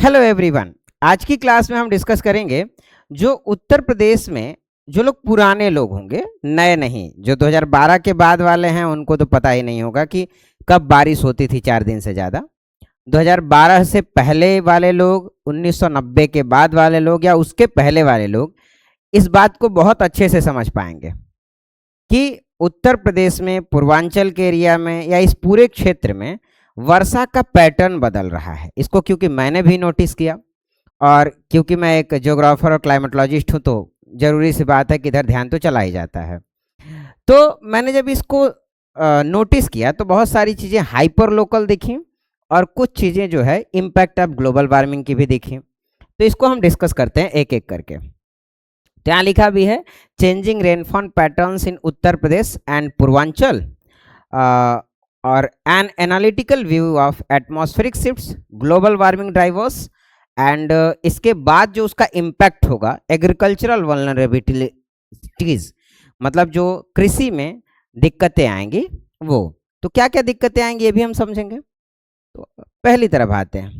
Hello everyone. आज की class में हम डिस्कस करेंगे जो उत्तर प्रदेश में जो लोग पुराने लोग होंगे, नए नहीं, जो 2012 के बाद वाले हैं उनको तो पता ही नहीं होगा कि कब बारिश होती थी 4 दिन से ज़्यादा। 2012 से पहले वाले लोग, 1990 के बाद वाले लोग या उसके पहले वाले लोग इस बात को बहुत अच्छे से समझ पाएंगे कि उत्तर प्रदेश में पूर्वांचल के एरिया में या इस पूरे क्षेत्र में वर्षा का पैटर्न बदल रहा है। इसको क्योंकि मैंने भी नोटिस किया और क्योंकि मैं एक ज्योग्राफर और क्लाइमेटोलॉजिस्ट हूँ तो ज़रूरी सी बात है कि इधर ध्यान तो चला ही जाता है। तो मैंने जब इसको नोटिस किया तो बहुत सारी चीज़ें हाइपर लोकल दिखी और कुछ चीज़ें जो है इम्पैक्ट ऑफ ग्लोबल वार्मिंग की भी दिखी। तो इसको हम डिस्कस करते हैं एक एक करके। तो यहाँ लिखा भी है changing rainfall patterns in Uttar Pradesh and Purvanchal और an analytical view of atmospheric shifts, global warming drivers and इसके बाद जो उसका इम्पैक्ट होगा एग्रीकल्चरल वल्नरेबिलिटीज, मतलब जो कृषि में दिक्कतें आएंगी वो। तो क्या क्या दिक्कतें आएंगी ये भी हम समझेंगे। तो पहली तरफ आते हैं।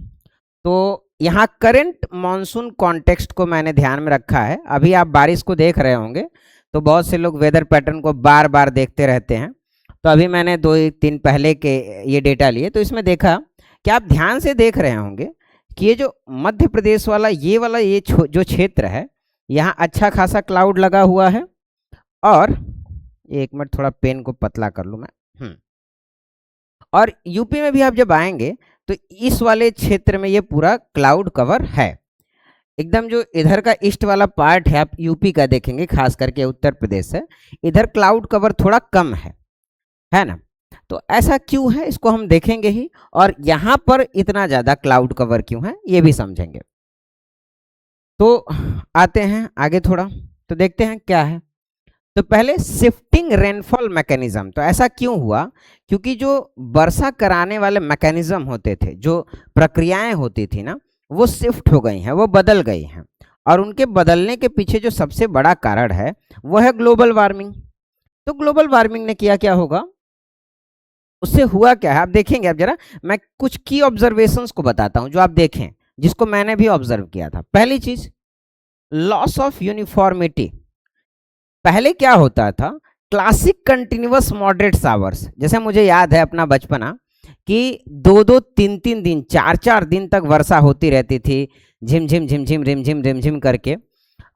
तो यहाँ करंट मॉनसून कॉन्टेक्स्ट को मैंने ध्यान में रखा है। अभी आप बारिश को देख रहे होंगे तो बहुत से लोग वेदर पैटर्न को बार बार देखते रहते हैं। तो अभी मैंने 2-3 पहले के ये डेटा लिए तो इसमें देखा कि आप ध्यान से देख रहे होंगे कि ये जो मध्य प्रदेश वाला ये जो क्षेत्र है यहाँ अच्छा खासा क्लाउड लगा हुआ है। और एक मिनट थोड़ा पेन को पतला कर लूँ मैं। और यूपी में भी आप जब आएंगे तो इस वाले क्षेत्र में ये पूरा क्लाउड कवर है एकदम। जो इधर का ईस्ट वाला पार्ट है आप यूपी का देखेंगे, खास करके उत्तर प्रदेश से इधर क्लाउड कवर थोड़ा कम है ना। तो ऐसा क्यों है इसको हम देखेंगे ही, और यहाँ पर इतना ज़्यादा क्लाउड कवर क्यों है ये भी समझेंगे। तो आते हैं आगे थोड़ा, तो देखते हैं क्या है। तो पहले शिफ्टिंग रेनफॉल मैकेनिज्म। तो ऐसा क्यों हुआ? क्योंकि जो वर्षा कराने वाले मैकेनिज्म होते थे, जो प्रक्रियाएं होती थी ना, वो शिफ्ट हो गई हैं, वो बदल गई हैं। और उनके बदलने के पीछे जो सबसे बड़ा कारण है वो है ग्लोबल वार्मिंग। तो ग्लोबल वार्मिंग ने किया क्या होगा, उससे हुआ क्या है आप देखेंगे। अब जरा मैं कुछ की ऑब्जर्वेशंस को बताता हूं जो आप देखें, जिसको मैंने भी ऑब्जर्व किया था। पहली चीज, लॉस ऑफ यूनिफॉर्मिटी। पहले क्या होता था, क्लासिक कंटिन्यूअस मॉडरेट शावर्स, जैसे मुझे याद है अपना बचपना कि 2-2, 3-3 दिन, 4-4 दिन तक वर्षा होती रहती थी, झिमझिम झिमझिम रिमझिम रिमझिम करके।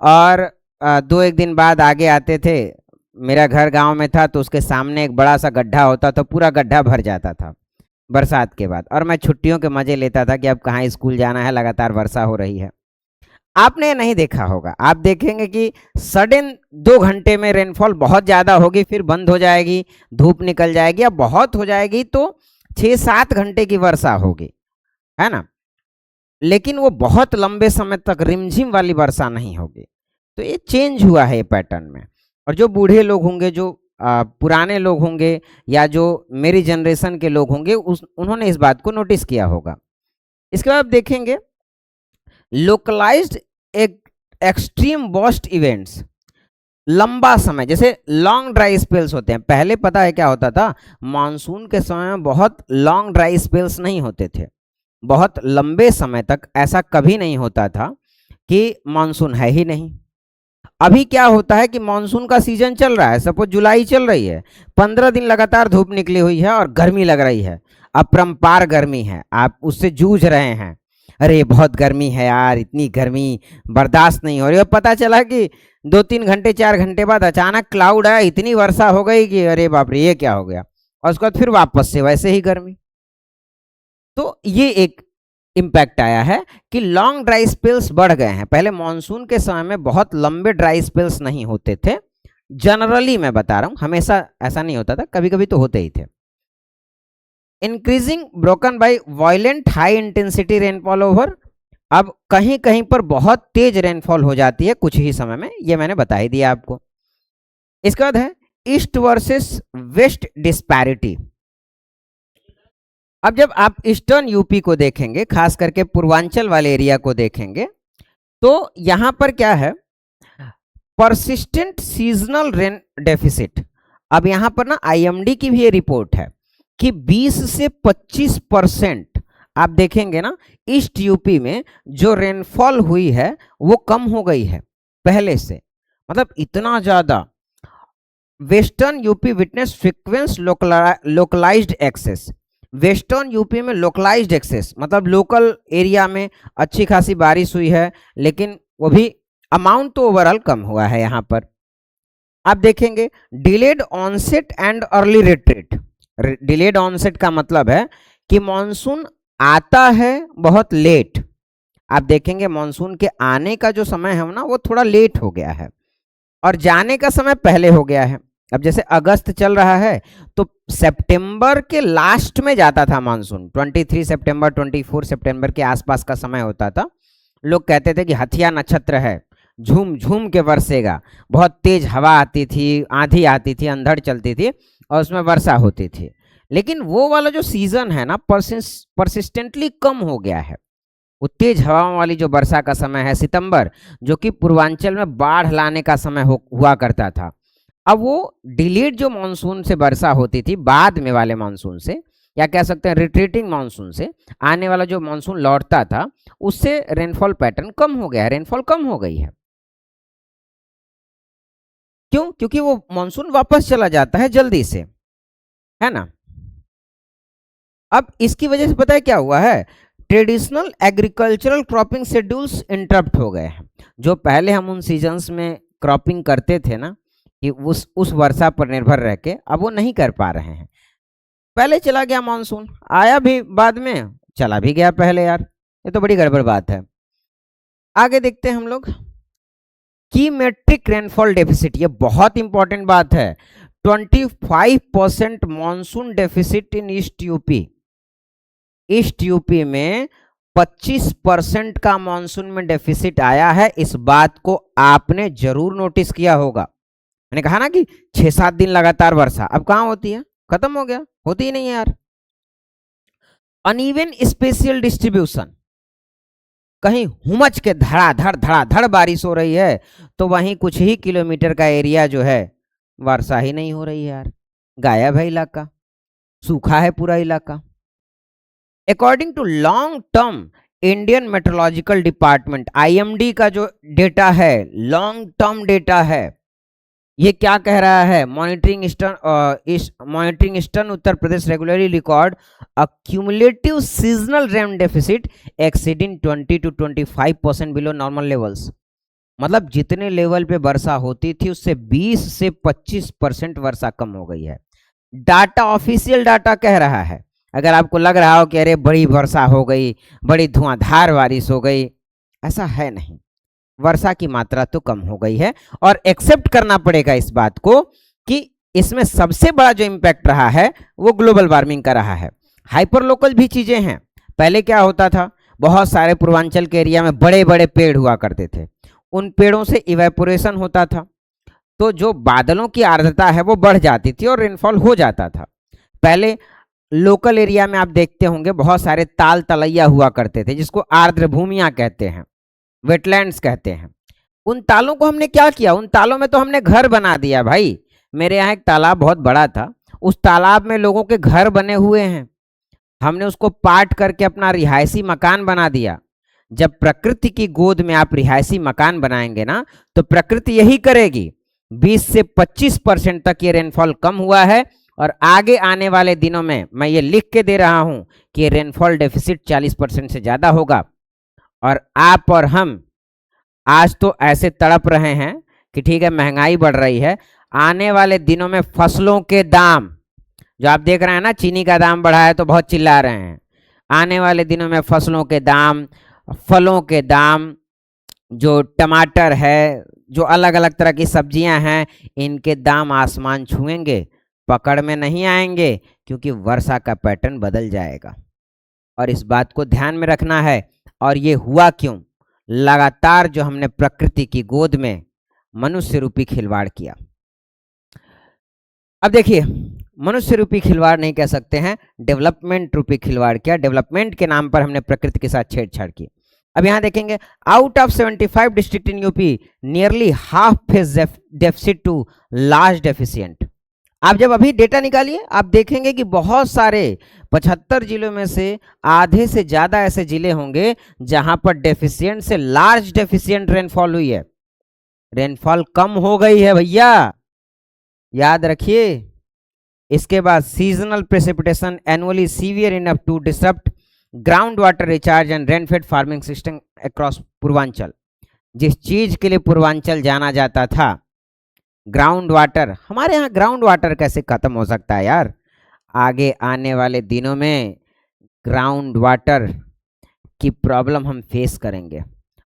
और 2-1 दिन बाद आगे आते थे। मेरा घर गांव में था तो उसके सामने एक बड़ा सा गड्ढा होता था, पूरा गड्ढा भर जाता था बरसात के बाद। और मैं छुट्टियों के मजे लेता था कि अब कहाँ स्कूल जाना है, लगातार वर्षा हो रही है। आपने नहीं देखा होगा, आप देखेंगे कि सडन 2 घंटे में रेनफॉल बहुत ज़्यादा होगी, फिर बंद हो जाएगी, धूप निकल जाएगी, या बहुत हो जाएगी तो 6-7 घंटे की वर्षा होगी, है ना। लेकिन वो बहुत लंबे समय तक रिमझिम वाली वर्षा नहीं होगी। तो ये चेंज हुआ है ये पैटर्न में। और जो बूढ़े लोग होंगे, जो पुराने लोग होंगे, या जो मेरी जनरेशन के लोग होंगे, उन्होंने इस बात को नोटिस किया होगा। इसके बाद देखेंगे लोकलाइज्ड एक्सट्रीम बर्स्ट इवेंट्स, लंबा समय, जैसे लॉन्ग ड्राई स्पेल्स होते हैं। पहले पता है क्या होता था, मानसून के समय में बहुत लॉन्ग ड्राई स्पेल्स नहीं होते थे, बहुत लंबे समय तक ऐसा कभी नहीं होता था कि मानसून है ही नहीं। अभी क्या होता है कि मानसून का सीजन चल रहा है, सपोज जुलाई चल रही है, 15 दिन लगातार धूप निकली हुई है और गर्मी लग रही है, अपरंपार गर्मी है, आप उससे जूझ रहे हैं, अरे बहुत गर्मी है यार, इतनी गर्मी बर्दाश्त नहीं हो रही। और पता चला कि 2-3 घंटे 4 घंटे बाद अचानक क्लाउड आया, इतनी वर्षा हो गई कि अरे बाप रे ये क्या हो गया, और उसके बाद फिर वापस से वैसे ही गर्मी। तो ये एक इम्पैक्ट आया है कि लॉन्ग ड्राई स्पेल्स बढ़ गए हैं। पहले मॉनसून के समय में बहुत लंबे ड्राई स्पेल्स नहीं होते थे, जनरली मैं बता रहा हूं, हमेशा ऐसा नहीं होता था, कभी कभी तो होते ही थे। Increasing broken by violent high intensity rainfall over, अब कहीं कहीं पर बहुत तेज रेनफॉल हो जाती है कुछ ही समय में, ये मैंने बता ही दिया आपको। इसके बाद है ईस्ट वर्सेस वेस्ट डिस्पैरिटी। अब जब आप ईस्टर्न यूपी को देखेंगे, खास करके पूर्वांचल वाले एरिया को देखेंगे, तो यहां पर क्या है, परसिस्टेंट सीजनल रेन डेफिसिट। अब यहां पर ना आईएमडी की भी ये रिपोर्ट है कि 20 से 25% आप देखेंगे ना, ईस्ट यूपी में जो रेनफॉल हुई है वो कम हो गई है पहले से, मतलब इतना ज्यादा। Western UP witness frequent localised excess. Western UP में लोकलाइज्ड एक्सेस मतलब लोकल एरिया में अच्छी खासी बारिश हुई है, लेकिन वो भी अमाउंट तो ओवरऑल कम हुआ है। यहाँ पर आप देखेंगे delayed onset and early retreat. Delayed onset का मतलब है कि मॉनसून आता है बहुत लेट। आप देखेंगे मॉनसून के आने का जो समय है ना वो थोड़ा लेट हो गया है और जाने का समय पहले हो गया है। अब जैसे अगस्त चल रहा है तो सितंबर के लास्ट में जाता था मानसून, 23 सितंबर 24 सितंबर के आसपास का समय होता था। लोग कहते थे कि हथिया नक्षत्र है, झूम झूम के बरसेगा, बहुत तेज हवा आती थी, आंधी आती थी, अंधड़ चलती थी और उसमें वर्षा होती थी। लेकिन वो वाला जो सीजन है ना परसिस्टेंटली कम हो गया है। वो तेज हवाओं वाली जो वर्षा का समय है सितंबर, जो कि पूर्वांचल में बाढ़ लाने का समय हुआ करता था, अब वो डिलेड जो मानसून से वर्षा होती थी, बाद में वाले मानसून से, या कह सकते हैं रिट्रीटिंग मानसून से आने वाला जो मानसून लौटता था, उससे रेनफॉल पैटर्न कम हो गया है, रेनफॉल कम हो गई है। क्यों? क्योंकि वो मानसून वापस चला जाता है जल्दी से, है ना। अब इसकी वजह से पता है क्या हुआ है, traditional agricultural cropping schedules interrupt हो गए हैं। जो पहले हम उन सीजन्स में क्रॉपिंग करते थे ना, कि उस वर्षा पर निर्भर रह के, अब वो नहीं कर पा रहे हैं। पहले चला गया मानसून, आया भी बाद में, चला भी गया पहले। यार ये तो बड़ी गड़बड़ बात है। आगे देखते हैं हम लोग की मेट्रिक रेनफॉल डेफिसिट। ये बहुत इंपॉर्टेंट बात है। 25% monsoon deficit in east UP. East UP में 25% का मानसून में डेफिसिट आया है। इस बात को आपने जरूर नोटिस किया होगा। मैंने कहा ना कि 6-7 दिन लगातार वर्षा, अब कहां होती है, खत्म हो गया, होती ही नहीं है यार। अनइवन स्पेशियल डिस्ट्रीब्यूशन, कहीं हुमच के धड़ाधड़ बारिश हो रही है तो वहीं कुछ ही किलोमीटर का एरिया जो है वर्षा ही नहीं हो रही है यार, गायब है इलाका, सूखा है पूरा इलाका। According to long term Indian Meteorological Department, IMD का जो डेटा है, लॉन्ग टर्म डेटा है, ये क्या कह रहा है, monitoring eastern Uttar Pradesh regularly record a cumulative seasonal rain deficit exceeding 20 to 25% below normal levels. मतलब जितने लेवल पे वर्षा होती थी उससे 20 से 25% वर्षा कम हो गई है। डाटा, ऑफिशियल डाटा कह रहा है। अगर आपको लग रहा हो कि अरे बड़ी वर्षा हो गई, बड़ी धुआंधार बारिश हो गई, ऐसा है नहीं। वर्षा की मात्रा तो कम हो गई है और एक्सेप्ट करना पड़ेगा इस बात को कि इसमें सबसे बड़ा जो इंपैक्ट रहा है वो ग्लोबल वार्मिंग का रहा है। हाइपर लोकल भी चीजें हैं। पहले क्या होता था, बहुत सारे पूर्वांचल के एरिया में बड़े बड़े पेड़ हुआ करते थे, उन पेड़ों से इवेपोरेशन होता था तो जो बादलों की आर्द्रता है वो बढ़ जाती थी और रेनफॉल हो जाता था। पहले लोकल एरिया में आप देखते होंगे बहुत सारे ताल तलैया हुआ करते थे, जिसको आर्द्र भूमियां कहते हैं, वेटलैंड्स कहते हैं। उन तालों को हमने क्या किया, उन तालों में तो हमने घर बना दिया भाई। मेरे यहाँ एक तालाब बहुत बड़ा था, उस तालाब में लोगों के घर बने हुए हैं, हमने उसको पाट करके अपना रिहायशी मकान बना दिया। जब प्रकृति की गोद में आप रिहायशी मकान बनाएंगे ना तो प्रकृति यही करेगी। 20 से 25% तक ये रेनफॉल कम हुआ है और आगे आने वाले दिनों में मैं ये लिख के दे रहा हूं कि रेनफॉल डेफिसिट 40% से ज्यादा होगा। और आप और हम आज तो ऐसे तड़प रहे हैं कि ठीक है महंगाई बढ़ रही है, आने वाले दिनों में फसलों के दाम जो आप देख रहे हैं ना, चीनी का दाम बढ़ा है तो बहुत चिल्ला रहे हैं, आने वाले दिनों में फसलों के दाम, फलों के दाम, जो टमाटर है, जो अलग अलग तरह की सब्जियां हैं, इनके दाम आसमान छुएंगे, पकड़ में नहीं आएंगे, क्योंकि वर्षा का पैटर्न बदल जाएगा। और इस बात को ध्यान में रखना है। और ये हुआ क्यों, लगातार जो हमने प्रकृति की गोद में मनुष्य रूपी खिलवाड़ किया। अब देखिए, मनुष्य रूपी खिलवाड़ नहीं कह सकते हैं, डेवलपमेंट रूपी खिलवाड़ किया। डेवलपमेंट के नाम पर हमने प्रकृति के साथ छेड़छाड़ की। अब यहां देखेंगे, out of 75 district in UP nearly half face deficit to large deficient. आप जब अभी डेटा निकालिए आप देखेंगे कि बहुत सारे 75 जिलों में से आधे से ज्यादा ऐसे जिले होंगे जहां पर डेफिशिएंट से लार्ज डेफिशिएंट रेनफॉल हुई है, रेनफॉल कम हो गई है भैया, याद रखिए। इसके बाद seasonal precipitation annually severe enough to disrupt ground water recharge and rainfed farming system across Purvanchal. जिस चीज के लिए पूर्वांचल जाना जाता था, ग्राउंड वाटर, हमारे यहाँ ग्राउंड वाटर कैसे खत्म हो सकता है यार? आगे आने वाले दिनों में ग्राउंड वाटर की प्रॉब्लम हम फेस करेंगे।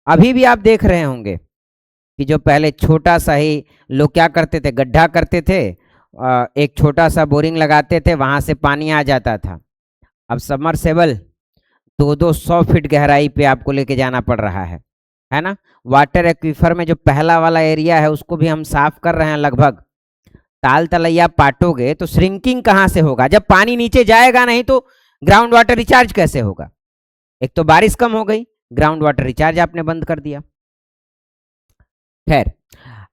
अभी भी आप देख रहे होंगे कि जो पहले छोटा सा ही लोग क्या करते थे, गड्ढा करते थे, एक छोटा सा बोरिंग लगाते थे, वहां से पानी आ जाता था। अब सबमर्सिबल 200 फीट गहराई पे आपको लेके जाना पड़ रहा है ना। वाटर एक्वीफर में जो पहला वाला एरिया है उसको भी हम साफ कर रहे हैं लगभग। ताल तलैया पाटोगे तो श्रिंकिंग कहाँ से होगा? जब पानी नीचे जाएगा नहीं तो ग्राउंड वाटर रिचार्ज कैसे होगा? एक तो बारिश कम हो गई, ग्राउंड वाटर रिचार्ज आपने बंद कर दिया। खैर,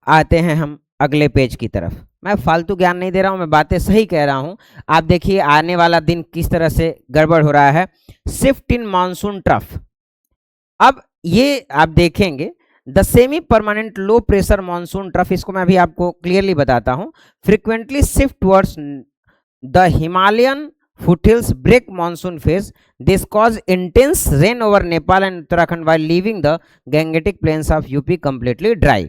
आते हैं हम अगले पेज की तरफ। मैं फालतू ज्ञान नहीं दे रहा हूं, मैं बातें सही कह रहा हूं। आप देखिए आने वाला दिन किस तरह से गड़बड़ हो रहा है। Shift in monsoon trough. अब ये आप देखेंगे the semi permanent low pressure monsoon trough, इसको मैं अभी आपको क्लियरली बताता हूं। Frequently shift towards the Himalayan foothills break monsoon phase. This cause intense rain over Nepal and Uttarakhand while leaving the Gangetic plains of UP completely dry.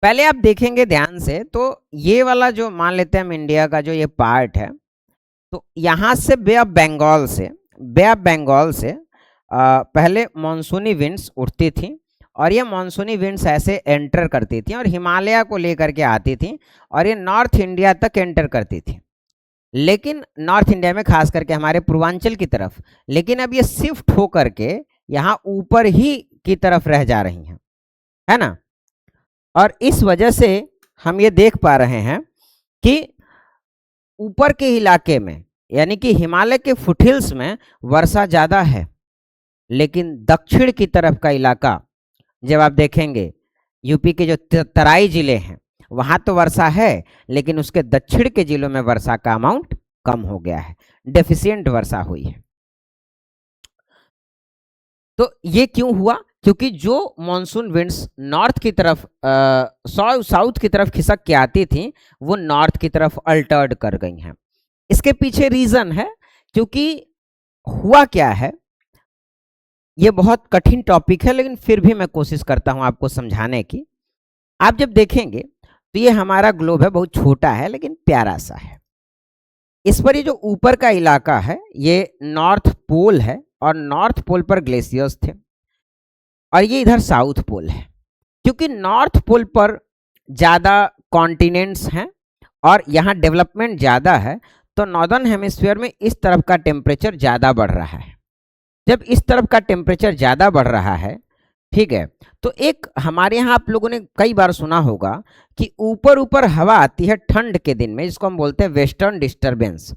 पहले आप देखेंगे ध्यान से तो ये वाला जो मान लेते हैं हम इंडिया का जो ये पार्ट है, तो यहाँ से बे ऑफ बंगाल से पहले मानसूनी विंड्स उठती थी और ये मानसूनी विंड्स ऐसे एंटर करती थी और हिमालय को लेकर के आती थी और ये नॉर्थ इंडिया तक एंटर करती थी, लेकिन नॉर्थ इंडिया में खास करके हमारे पूर्वांचल की तरफ। लेकिन अब ये शिफ्ट हो करके यहाँ ऊपर ही की तरफ रह जा रही हैं, है ना। और इस वजह से हम ये देख पा रहे हैं कि ऊपर के इलाके में यानी कि हिमालय के फुटहिल्स में वर्षा ज़्यादा है, लेकिन दक्षिण की तरफ का इलाका जब आप देखेंगे यूपी के जो तराई जिले हैं वहां तो वर्षा है, लेकिन उसके दक्षिण के जिलों में वर्षा का अमाउंट कम हो गया है, डेफिशिएंट वर्षा हुई है। तो ये क्यों हुआ? क्योंकि जो मॉनसून विंड्स नॉर्थ की तरफ साउथ की तरफ खिसक के आती थी वो नॉर्थ की तरफ अल्टर्ड कर गई हैं। इसके पीछे रीजन है, क्योंकि हुआ क्या है, ये बहुत कठिन टॉपिक है लेकिन फिर भी मैं कोशिश करता हूं आपको समझाने की। आप जब देखेंगे तो ये हमारा ग्लोब है, बहुत छोटा है लेकिन प्यारा सा है। इस पर ये जो ऊपर का इलाका है ये नॉर्थ पोल है और नॉर्थ पोल पर ग्लेशियर्स थे, और ये इधर साउथ पोल है। क्योंकि नॉर्थ पोल पर ज़्यादा कॉन्टिनेंट्स हैं और यहाँ डेवलपमेंट ज़्यादा है, तो नॉर्दर्न हेमिस्फीयर में इस तरफ का टेम्परेचर ज़्यादा बढ़ रहा है। जब इस तरफ का टेम्परेचर ज़्यादा बढ़ रहा है, ठीक है, तो एक हमारे यहाँ आप लोगों ने कई बार सुना होगा कि ऊपर ऊपर हवा आती है ठंड के दिन में, जिसको हम बोलते हैं वेस्टर्न डिस्टर्बेंस,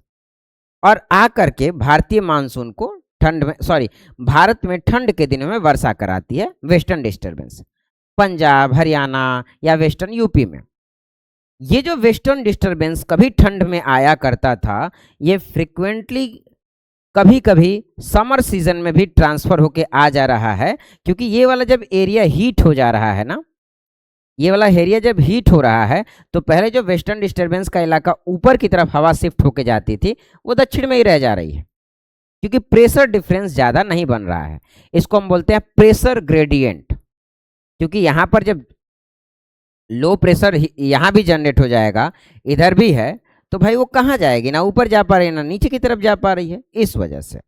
और आ करके भारतीय मानसून को भारत में ठंड के दिनों में वर्षा कराती है वेस्टर्न डिस्टर्बेंस। पंजाब, हरियाणा या वेस्टर्न यूपी में ये जो वेस्टर्न डिस्टर्बेंस कभी ठंड में आया करता था, ये फ्रिक्वेंटली कभी कभी समर सीजन में भी ट्रांसफर होके आ जा रहा है। क्योंकि ये वाला जब एरिया हीट हो जा रहा है ना, ये वाला एरिया जब हीट हो रहा है तो पहले जो वेस्टर्न डिस्टर्बेंस का इलाका ऊपर की तरफ हवा शिफ्ट होके जाती थी वो दक्षिण में ही रह जा रही है, क्योंकि प्रेशर डिफरेंस ज़्यादा नहीं बन रहा है। इसको हम बोलते हैं प्रेशर ग्रेडियंट। क्योंकि यहाँ पर जब लो प्रेशर यहाँ भी जनरेट हो जाएगा, इधर भी है, तो भाई वो कहाँ जाएगी? ना ऊपर जा पा रही है ना नीचे की तरफ जा पा रही है। इस वजह से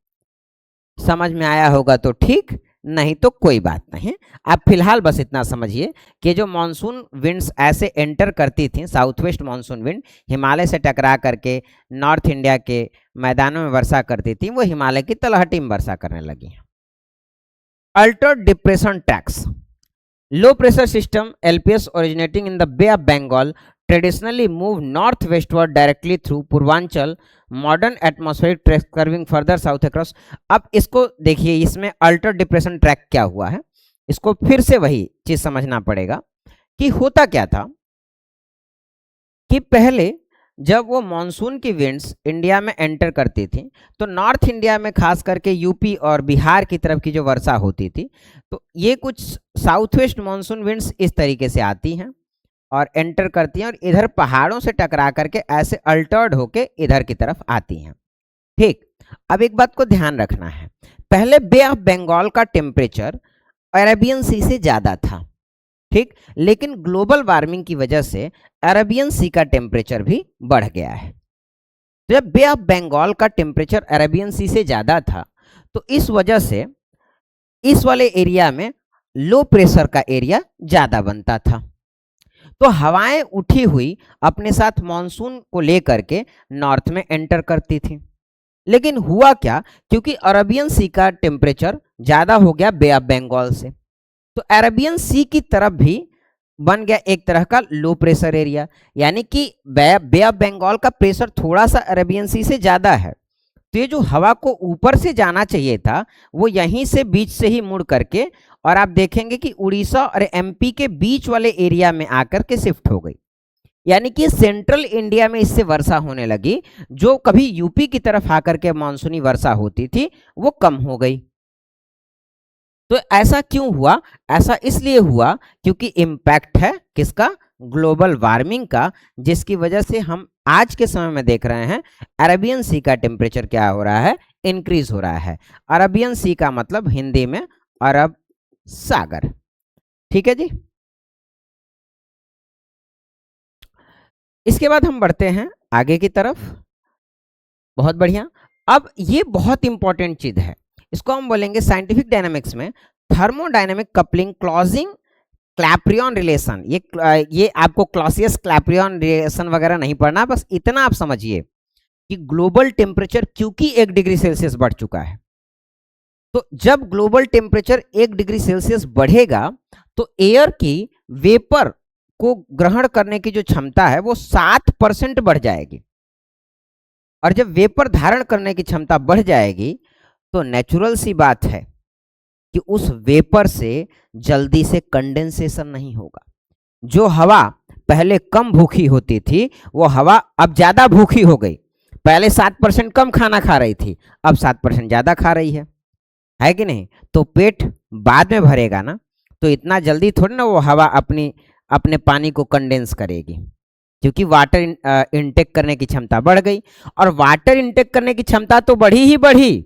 समझ में आया होगा तो ठीक, नहीं तो कोई बात नहीं। आप फिलहाल बस इतना समझिए कि जो मानसून विंड्स ऐसे एंटर करती थी, south west monsoon wind Himalaya से टकरा करके नॉर्थ इंडिया के मैदानों में वर्षा करती थी, वो हिमालय की तलहटी में वर्षा करने लगी। Altered depression tracks. Low pressure system LPS originating in the Bay of Bengal traditionally move northwestward directly through Purvanchal, modern atmospheric track curving further south across. अब इसको देखिए, इसमें अल्टर डिप्रेशन ट्रैक क्या हुआ है, इसको फिर से वही चीज समझना पड़ेगा कि होता क्या था। कि पहले जब वो मानसून की विंड्स इंडिया में एंटर करती थी तो नॉर्थ इंडिया में खास करके यूपी और बिहार की तरफ की जो वर्षा होती थी, तो ये कुछ साउथ वेस्ट मानसून विंड्स इस तरीके से आती हैं और एंटर करती हैं और इधर पहाड़ों से टकरा करके ऐसे अल्टर्ड होके इधर की तरफ आती हैं। ठीक, अब एक बात को ध्यान रखना है, पहले बे ऑफ बंगाल का टेम्परेचर अरेबियन सी से ज़्यादा था। ठीक, लेकिन ग्लोबल वार्मिंग की वजह से अरेबियन सी का टेम्परेचर भी बढ़ गया है। तो जब बे ऑफ बंगाल का टेम्परेचर अरेबियन सी से ज़्यादा था तो इस वजह से इस वाले एरिया में लो प्रेशर का एरिया ज़्यादा बनता था, तो हवाएं उठी हुई अपने साथ मॉनसून को लेकर के नॉर्थ में एंटर करती थी। लेकिन हुआ क्या, क्योंकि अरेबियन सी का टेम्परेचर ज़्यादा हो गया बे ऑफ बंगाल से, तो अरेबियन सी की तरफ भी बन गया एक तरह का लो प्रेशर एरिया, यानी कि बे ऑफ बंगाल का प्रेशर थोड़ा सा अरेबियन सी से ज़्यादा है, तो ये जो हवा को ऊपर से जाना चाहिए था वो यहीं से बीच से ही मुड़ करके, और आप देखेंगे कि उड़ीसा और एमपी के बीच वाले एरिया में आकर के शिफ्ट हो गई, यानी कि सेंट्रल इंडिया में इससे वर्षा होने लगी। जो कभी यूपी की तरफ आकर के मानसूनी वर्षा होती थी वो कम हो गई। तो ऐसा क्यों हुआ? ऐसा इसलिए हुआ क्योंकि इम्पैक्ट है किसका? ग्लोबल वार्मिंग का, जिसकी वजह से हम आज के समय में देख रहे हैं अरेबियन सी का टेम्परेचर क्या हो रहा है? इंक्रीज हो रहा है। अरेबियन सी का मतलब हिंदी में अरब सागर। ठीक है जी। इसके बाद हम बढ़ते हैं आगे की तरफ। बहुत बढ़िया। अब ये बहुत इंपॉर्टेंट चीज है, इसको हम बोलेंगे साइंटिफिक डायनामिक्स में थर्मोडायनेमिक कपलिंग क्लॉजिंग क्लैप्रियन रिलेशन। ये आपको क्लॉसियस क्लैप्रियन रिलेशन वगैरह नहीं पढ़ना, बस इतना आप समझिए कि ग्लोबल टेम्परेचर क्योंकि 1 डिग्री सेल्सियस बढ़ चुका है, तो जब ग्लोबल टेम्परेचर 1 डिग्री सेल्सियस बढ़ेगा तो एयर की वेपर को ग्रहण करने की जो क्षमता है वो 7% बढ़ जाएगी, और जब वेपर धारण करने की क्षमता बढ़ जाएगी तो नेचुरल सी बात है कि उस वेपर से जल्दी से कंडेंसेशन नहीं होगा। जो हवा पहले कम भूखी होती थी वो हवा अब ज्यादा भूखी हो गई। पहले 7% कम खाना खा रही थी, अब 7% ज्यादा खा रही है कि नहीं? तो पेट बाद में भरेगा ना, तो इतना जल्दी थोड़ी ना वो हवा अपने पानी को कंडेंस करेगी, क्योंकि वाटर इनटेक करने की क्षमता बढ़ गई। और वाटर इनटेक करने की क्षमता तो बढ़ी ही बढ़ी,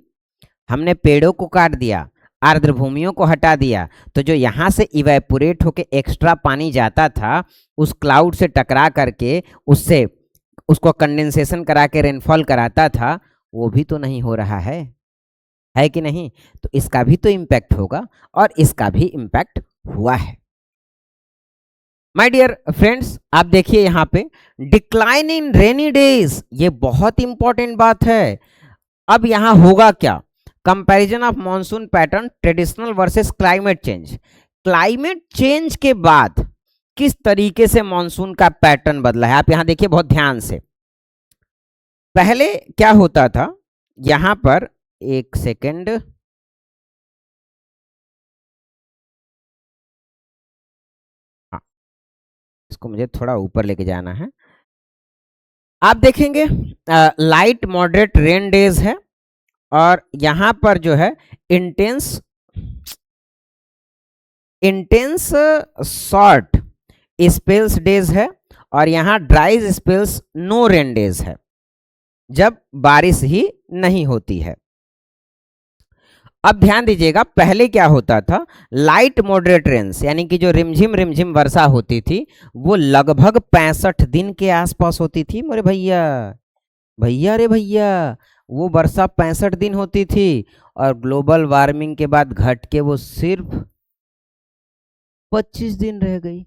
हमने पेड़ों को काट दिया, आर्द्र भूमियों को हटा दिया, तो जो यहाँ से इवेपोरेट होके एक्स्ट्रा पानी जाता था उस क्लाउड से टकरा करके उससे उसको कंडेंसेशन करा के रेनफॉल कराता था, वो भी तो नहीं हो रहा है कि नहीं? तो इसका भी तो इम्पैक्ट होगा, और इसका भी इम्पैक्ट हुआ है। माय डियर फ्रेंड्स, आप देखिए यहाँ पे डिक्लाइन इन रेनी डेज, ये बहुत इंपॉर्टेंट बात है। अब यहाँ होगा क्या? Comparison of monsoon pattern traditional versus climate change. Climate change के बाद किस तरीके से मॉनसून का पैटर्न बदला है, आप यहाँ देखिए बहुत ध्यान से। पहले क्या होता था, यहाँ पर एक सेकेंड, इसको मुझे थोड़ा ऊपर लेके जाना है। आप देखेंगे लाइट मॉडरेट रेन डेज है, और यहां पर जो है इंटेंस शॉर्ट स्पेल्स डेज है, और यहां dry spells no rain days है, जब बारिश ही नहीं होती है। अब ध्यान दीजिएगा, पहले क्या होता था, लाइट मॉडरेट रेन्स यानी कि जो रिमझिम वर्षा होती थी वो लगभग 65 दिन के आसपास होती थी। मेरे भैया रे भैया, वो वर्षा 65 दिन होती थी, और ग्लोबल वार्मिंग के बाद घट के वो सिर्फ 25 दिन रह गई।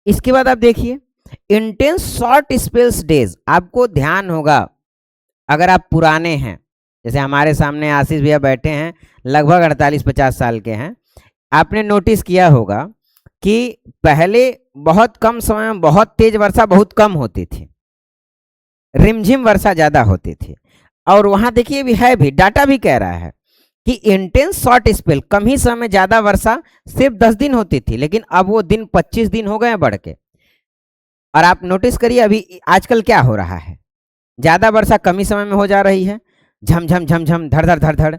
इसके बाद आप देखिए इंटेंस शॉर्ट स्पेल्स डेज। आपको ध्यान होगा, अगर आप पुराने हैं, जैसे हमारे सामने आशीष भैया बैठे हैं, लगभग 48-50 साल के हैं, आपने नोटिस किया होगा कि पहले बहुत कम समय में बहुत तेज वर्षा बहुत कम होती थी, रिमझिम वर्षा ज्यादा होती थी। और वहां देखिए भी है, भी डाटा भी कह रहा है कि इंटेंस शॉर्ट स्पेल, कम ही समय में ज्यादा वर्षा सिर्फ 10 दिन होती थी, लेकिन अब वो दिन 25 दिन हो गए बढ़ के। और आप नोटिस करिए अभी आजकल क्या हो रहा है, ज्यादा वर्षा कम ही समय में हो जा रही है, झमझम झमझम धड़ धड़ धड़ धड़,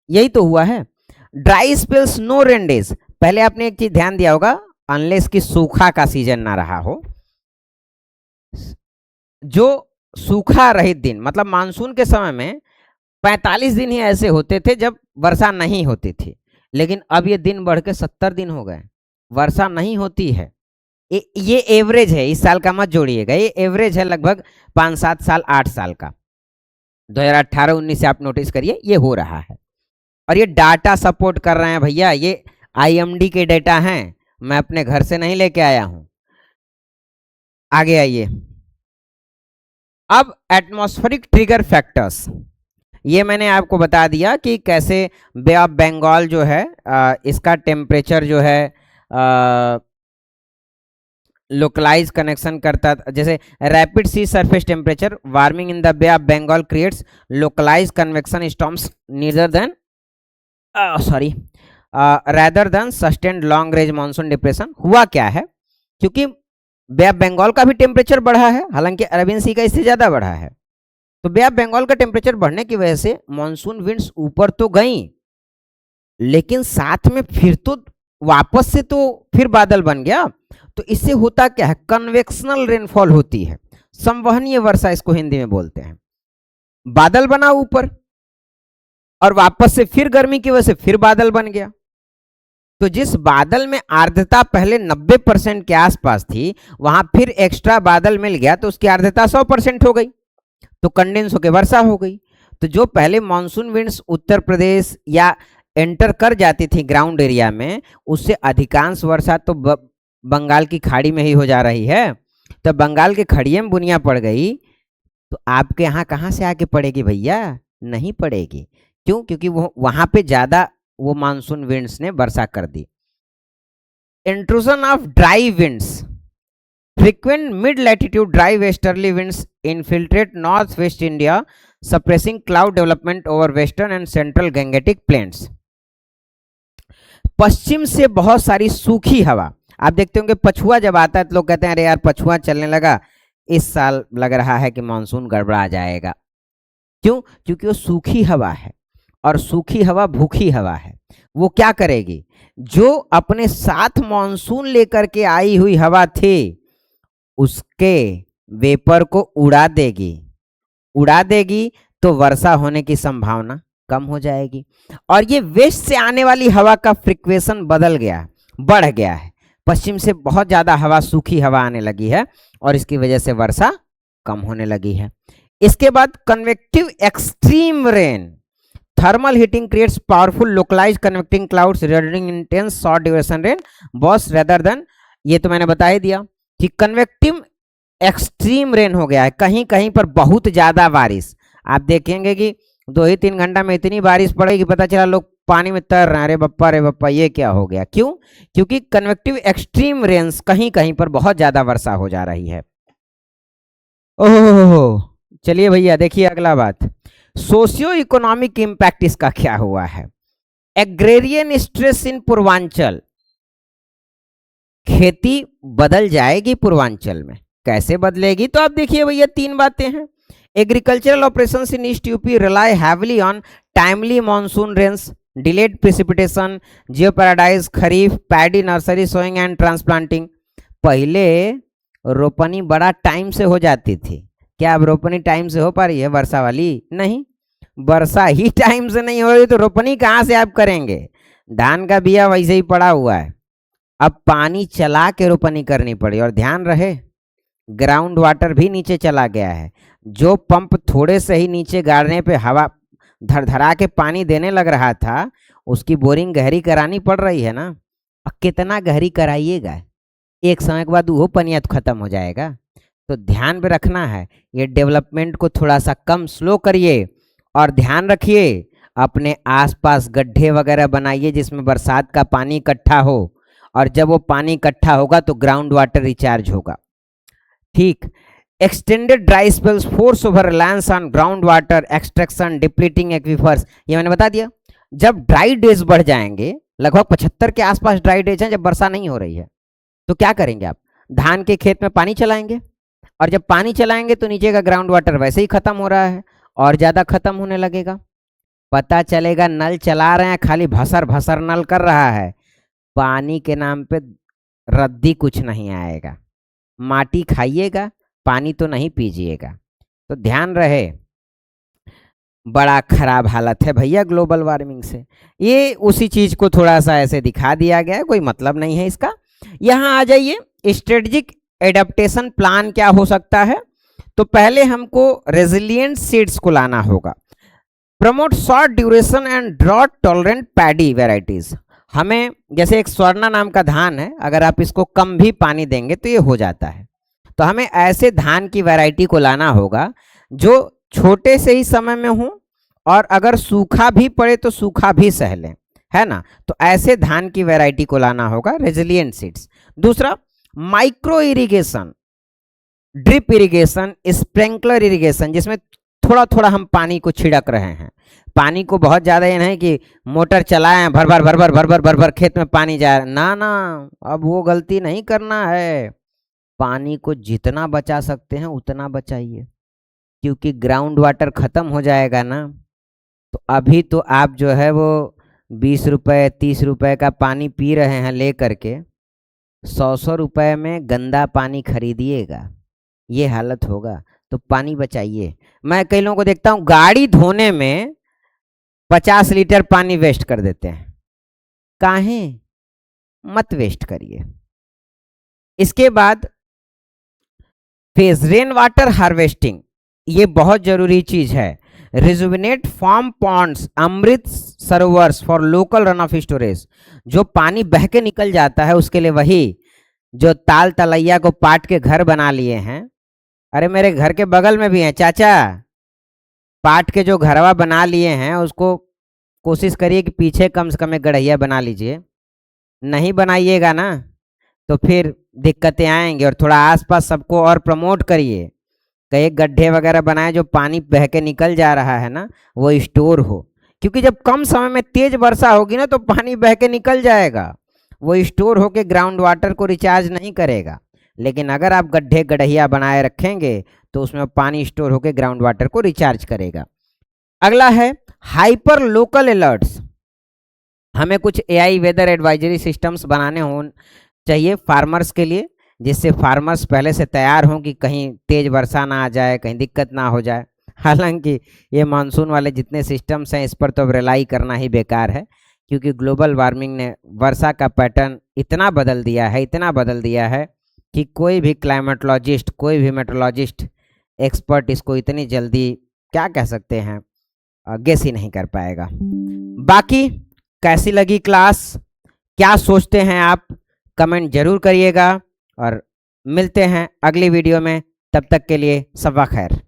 यही तो हुआ है। Dry spells no rain days, पहले आपने एक चीज ध्यान दिया होगा, अनलेस कि सूखा का सीजन ना रहा हो, जो सूखा रहित दिन मतलब मानसून के समय में 45 दिन ही ऐसे होते थे जब वर्षा नहीं होती थी, लेकिन अब ये दिन बढ़ के 70 दिन हो गए, वर्षा नहीं होती है। ये एवरेज है, इस साल का मत जोड़िएगा, ये एवरेज है लगभग 5-7 साल 8 साल का, 2018-19 से आप नोटिस करिए ये हो रहा है। और ये डाटा सपोर्ट कर रहे हैं भैया, ये आईएमडी के डेटा हैं, मैं अपने घर से नहीं लेके आया हूं। आगे आइए, अब एटमॉस्फेरिक ट्रिगर फैक्टर्स, ये मैंने आपको बता दिया कि कैसे बे ऑफ बंगाल जो है इसका टेम्परेचर जो है लोकलाइज कनेक्शन करता, जैसे rapid sea surface temperature warming in the Bay of Bengal creates localise convection storms neither then rather than sustained long range monsoon depression। हुआ क्या है, क्योंकि बे ऑफ बंगाल का भी टेम्परेचर बढ़ा है, हालांकि अरबियन सी का इससे ज्यादा बढ़ा है, तो बे ऑफ बंगाल का टेम्परेचर बढ़ने की वजह से मानसून विंड्स ऊपर तो गई, लेकिन साथ में फिर तो वापस से तो फिर बादल बन गया। तो इससे होता क्या है, कन्वेक्शनल रेनफॉल होती है, संवहनीय वर्षा इसको हिंदी में बोलते हैं। बादल बना ऊपर और वापस से फिर गर्मी की वजह से फिर बादल बन गया, तो जिस बादल में आर्द्रता पहले 90% के आसपास थी, वहां फिर एक्स्ट्रा बादल मिल गया तो उसकी आर्द्रता 100% हो गई, तो कंडेंस होकर वर्षा हो गई। तो जो पहले मानसून विंड्स उत्तर प्रदेश या एंटर कर जाती थी ग्राउंड एरिया में, उससे अधिकांश वर्षा तो बंगाल की खाड़ी में ही हो जा रही है। तो बंगाल के खड़िए में बुनिया पड़ गई, तो आपके यहाँ कहाँ से आके पड़ेगी भैया, नहीं पड़ेगी। क्यों, क्योंकि वो वहां पे ज्यादा वो मानसून विंड्स ने वर्षा कर दी। Intrusion of dry winds, frequent mid latitude dry westerly winds infiltrate northwest India, suppressing cloud development over western and central Gangetic plains। पश्चिम से बहुत सारी सूखी हवा, आप देखते होंगे पछुआ जब आता है तो लोग कहते हैं अरे यार पछुआ चलने लगा, इस साल लग रहा है कि मानसून गड़बड़ा जाएगा। क्यों, क्योंकि वो सूखी हवा है, और सूखी हवा भूखी हवा है। वो क्या करेगी, जो अपने साथ मानसून लेकर के आई हुई हवा थी उसके वेपर को उड़ा देगी, तो वर्षा होने की संभावना कम हो जाएगी। और ये वेस्ट से आने वाली हवा का फ्रिक्वेशन बढ़ गया है, पश्चिम से बहुत ज्यादा हवा, सूखी हवा आने लगी है, और इसकी वजह से वर्षा कम होने लगी है। इसके बाद convective extreme rain, thermal heating creates powerful localised convecting clouds resulting in intense short duration rain bouts rather than, ये तो मैंने बता ही दिया कि कन्वेक्टिव एक्सट्रीम रेन हो गया है, कहीं कहीं पर बहुत ज्यादा बारिश। आप देखेंगे कि 2 ही 3 घंटा में इतनी बारिश पड़ेगी, पता चला लोग पानी में तैर रहे हैं, अरे बप्पा ये क्या हो गया। क्यों, क्योंकि कन्वेक्टिव एक्सट्रीम रेन्स कहीं कहीं पर बहुत ज्यादा वर्षा हो जा रही है। ओह, चलिए भैया देखिए अगला बात, सोशियो इकोनॉमिक इंपैक्ट इसका क्या हुआ है। एग्रेरियन स्ट्रेस इन पूर्वांचल, खेती बदल जाएगी पूर्वांचल में, कैसे बदलेगी, तो आप देखिए भैया 3 बातें हैं। Agricultural operations in east UP rely heavily on timely monsoon rains, delayed precipitation, jeopardise, kharif, paddy nursery sowing and transplanting. पहले रोपनी बड़ा टाइम से हो जाती थी, क्या अब रोपनी टाइम से हो पा रही है वर्षा वाली, नहीं, वर्षा ही टाइम से नहीं हो रही तो रोपनी कहाँ से आप करेंगे, धान का बिया वैसे ही पड़ा हुआ है, अब पानी चला के रोपनी करनी पड़ी। और ध्यान रहे ग्राउंड वाटर भी नीचे चला गया है, जो पंप थोड़े से ही नीचे गाड़ने पे हवा धड़धड़ा के पानी देने लग रहा था, उसकी बोरिंग गहरी करानी पड़ रही है ना। अब कितना गहरी कराइएगा, एक समय के बाद वो पनिया तो खत्म हो जाएगा। तो ध्यान में रखना है, ये डेवलपमेंट को थोड़ा सा कम स्लो करिए, और ध्यान रखिए अपने आसपास गड्ढे वगैरह बनाइए जिसमें बरसात का पानी इकट्ठा हो, और जब वो पानी इकट्ठा होगा तो ग्राउंड वाटर रिचार्ज होगा। ठीक, extended dry spells force over reliance on ground water extraction depleting aquifers, ये मैंने बता दिया। जब ड्राई डेज बढ़ जाएंगे, लगभग 75 के आसपास ड्राई डेज हैं जब वर्षा नहीं हो रही है, तो क्या करेंगे आप, धान के खेत में पानी चलाएंगे, और जब पानी चलाएंगे तो नीचे का ग्राउंड वाटर वैसे ही खत्म हो रहा है और ज़्यादा खत्म होने लगेगा। पता चलेगा नल चला रहे हैं, खाली भसर भसर नल कर रहा है, पानी के नाम पे रद्दी कुछ नहीं आएगा। माटी खाइएगा, पानी तो नहीं पीजिएगा। तो ध्यान रहे, बड़ा खराब हालत है भैया ग्लोबल वार्मिंग से। ये उसी चीज को थोड़ा सा ऐसे दिखा दिया गया है, कोई मतलब नहीं है इसका। यहाँ आ जाइए, स्ट्रेटेजिक एडेप्टेशन प्लान क्या हो सकता है। तो पहले हमको रेजिलिएंट सीड्स को लाना होगा। Promote short duration and drought tolerant paddy varieties. हमें जैसे एक स्वर्णा नाम का धान है, अगर आप इसको कम भी पानी देंगे तो ये हो जाता है। तो हमें ऐसे धान की वैरायटी को लाना होगा जो छोटे से ही समय में हो, और अगर सूखा भी पड़े तो सूखा भी सह लें, है ना। तो ऐसे धान की वैरायटी को लाना होगा, रेजिलिएंट सीड्स। दूसरा, micro irrigation, drip irrigation, sprinkler irrigation, जिसमें थोड़ा थोड़ा हम पानी को छिड़क रहे हैं। पानी को बहुत ज़्यादा ये नहीं कि मोटर चलाएं भर भर भर भर भर भर भर भर खेत में पानी जाए, ना ना, अब वो गलती नहीं करना है। पानी को जितना बचा सकते हैं उतना बचाइए, क्योंकि ग्राउंड वाटर खत्म हो जाएगा ना। तो अभी तो आप जो है वो 20 रुपए 30 रुपए का पानी पी रहे हैं ले करके, 100 रुपए में गंदा पानी खरीदिएगा, ये हालत होगा। तो पानी बचाइए। मैं कई लोगों को देखता हूँ गाड़ी धोने में 50 लीटर पानी वेस्ट कर देते हैं। काहे? मत वेस्ट करिए। इसके बाद फेज रेन वाटर हार्वेस्टिंग, ये बहुत जरूरी चीज है। Rejuvenate farm ponds, Amrit Sarovars for local runoff storage. जो पानी बह के निकल जाता है उसके लिए वही जो ताल तलैया को पाट के घर बना लिए हैं। अरे मेरे घर के बगल में भी हैं चाचा, पाट के जो घरवा बना लिए हैं उसको कोशिश करिए कि पीछे कम से कम एक गढ़ैया बना लीजिए। नहीं बनाइएगा ना तो फिर दिक्कतें आएंगी। और थोड़ा आसपास सबको और प्रमोट करिए, कई गड्ढे वगैरह बनाए जो पानी बह के निकल जा रहा है ना वो स्टोर हो, क्योंकि जब कम समय में तेज वर्षा होगी ना तो पानी बह के निकल जाएगा, वो स्टोर होके ग्राउंड वाटर को रिचार्ज नहीं करेगा। लेकिन अगर आप गड्ढे गड्ढिया बनाए रखेंगे तो उसमें पानी स्टोर होके ग्राउंड वाटर को रिचार्ज करेगा। अगला है हाइपर लोकल अलर्ट्स। हमें कुछ एआई वेदर एडवाइजरी सिस्टम्स बनाने हो चाहिए फार्मर्स के लिए, जिससे फार्मर्स पहले से तैयार हों कि कहीं तेज वर्षा ना आ जाए, कहीं दिक्कत ना हो जाए। हालांकि ये मानसून वाले जितने सिस्टम्स हैं इस पर तो अब रिलाई करना ही बेकार है, क्योंकि ग्लोबल वार्मिंग ने वर्षा का पैटर्न इतना बदल दिया है कि कोई भी क्लाइमेटोलॉजिस्ट, कोई भी मेट्रोलॉजिस्ट एक्सपर्ट इसको इतनी जल्दी क्या कह सकते हैं गेस ही नहीं कर पाएगा। बाकी कैसी लगी क्लास, क्या सोचते हैं आप, कमेंट जरूर करिएगा और मिलते हैं अगली वीडियो में। तब तक के लिए सबा खैर।